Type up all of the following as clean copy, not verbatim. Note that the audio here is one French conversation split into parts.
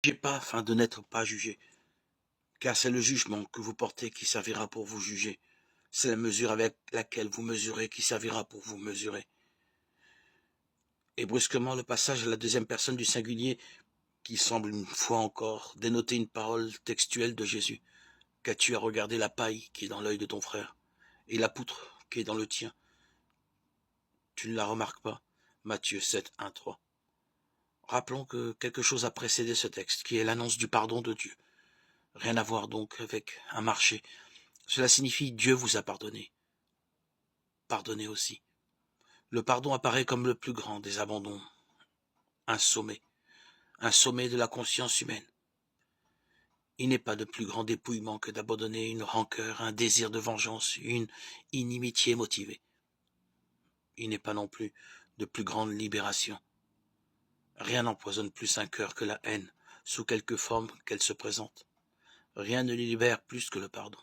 Jugez pas afin de n'être pas jugé, car c'est le jugement que vous portez qui servira pour vous juger. C'est la mesure avec laquelle vous mesurez qui servira pour vous mesurer. Et brusquement, le passage à la deuxième personne du singulier, qui semble une fois encore dénoter une parole textuelle de Jésus. Qu'as-tu à regarder la paille qui est dans l'œil de ton frère, et la poutre qui est dans le tien? Tu ne la remarques pas? Matthieu 7, 1, 3. Rappelons que quelque chose a précédé ce texte, qui est l'annonce du pardon de Dieu. Rien à voir donc avec un marché. Cela signifie Dieu vous a pardonné. Pardonnez aussi. Le pardon apparaît comme le plus grand des abandons. Un sommet de la conscience humaine. Il n'est pas de plus grand dépouillement que d'abandonner une rancœur, un désir de vengeance, une inimitié motivée. Il n'est pas non plus de plus grande libération. Rien n'empoisonne plus un cœur que la haine, sous quelque forme qu'elle se présente. Rien ne libère plus que le pardon.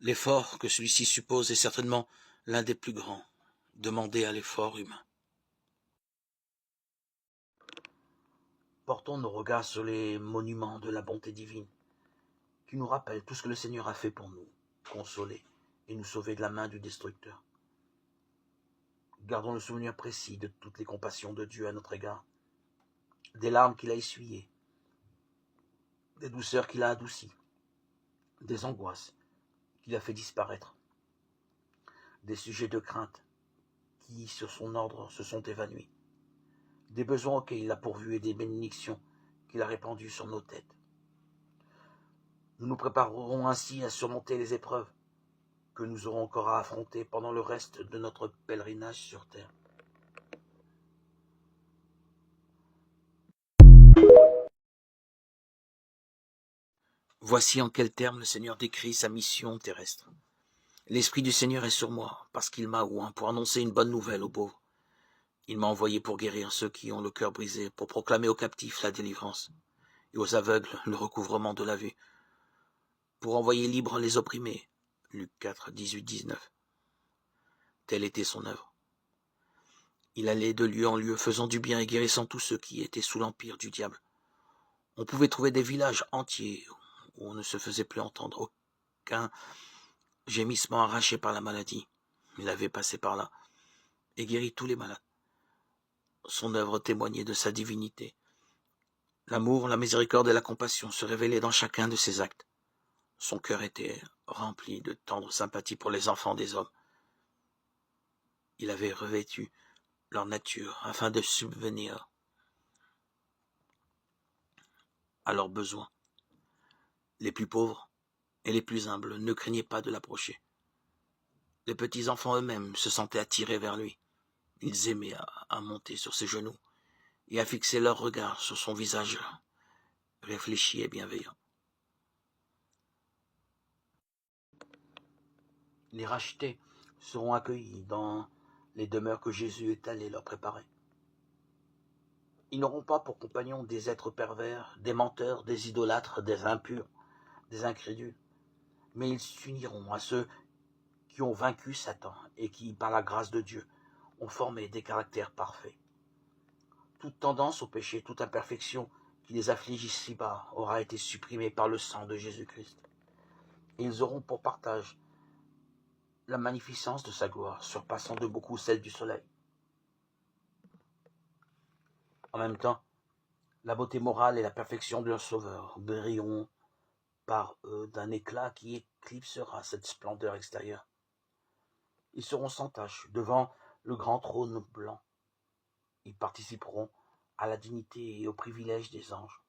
L'effort que celui-ci suppose est certainement l'un des plus grands, demandé à l'effort humain. Portons nos regards sur les monuments de la bonté divine, qui nous rappellent tout ce que le Seigneur a fait pour nous, consoler et nous sauver de la main du destructeur. Gardons le souvenir précis de toutes les compassions de Dieu à notre égard, des larmes qu'il a essuyées, des douceurs qu'il a adoucies, des angoisses qu'il a fait disparaître, des sujets de crainte qui, sur son ordre, se sont évanouis, des besoins auxquels il a pourvus et des bénédictions qu'il a répandues sur nos têtes. Nous nous préparerons ainsi à surmonter les épreuves que nous aurons encore à affronter pendant le reste de notre pèlerinage sur terre. Voici en quels termes le Seigneur décrit sa mission terrestre. L'Esprit du Seigneur est sur moi, parce qu'il m'a oint pour annoncer une bonne nouvelle aux pauvres. Il m'a envoyé pour guérir ceux qui ont le cœur brisé, pour proclamer aux captifs la délivrance, et aux aveugles le recouvrement de la vue, pour envoyer libres les opprimés. Luc 4, 18, 19. Telle était son œuvre. Il allait de lieu en lieu, faisant du bien et guérissant tous ceux qui étaient sous l'empire du diable. On pouvait trouver des villages entiers où on ne se faisait plus entendre aucun gémissement arraché par la maladie. Il avait passé par là et guéri tous les malades. Son œuvre témoignait de sa divinité. L'amour, la miséricorde et la compassion se révélaient dans chacun de ses actes. Son cœur était rempli de tendre sympathie pour les enfants des hommes. Il avait revêtu leur nature afin de subvenir à leurs besoins. Les plus pauvres et les plus humbles ne craignaient pas de l'approcher. Les petits enfants eux-mêmes se sentaient attirés vers lui. Ils aimaient à monter sur ses genoux et à fixer leur regard sur son visage réfléchi et bienveillant. Les rachetés seront accueillis dans les demeures que Jésus est allé leur préparer. Ils n'auront pas pour compagnons des êtres pervers, des menteurs, des idolâtres, des impurs, des incrédules, mais ils s'uniront à ceux qui ont vaincu Satan et qui, par la grâce de Dieu, ont formé des caractères parfaits. Toute tendance au péché, toute imperfection qui les afflige ici-bas aura été supprimée par le sang de Jésus-Christ. Et ils auront pour partage la magnificence de sa gloire, surpassant de beaucoup celle du soleil. En même temps, la beauté morale et la perfection de leur Sauveur brilleront par eux d'un éclat qui éclipsera cette splendeur extérieure. Ils seront sans tache devant le grand trône blanc. Ils participeront à la dignité et au privilège des anges.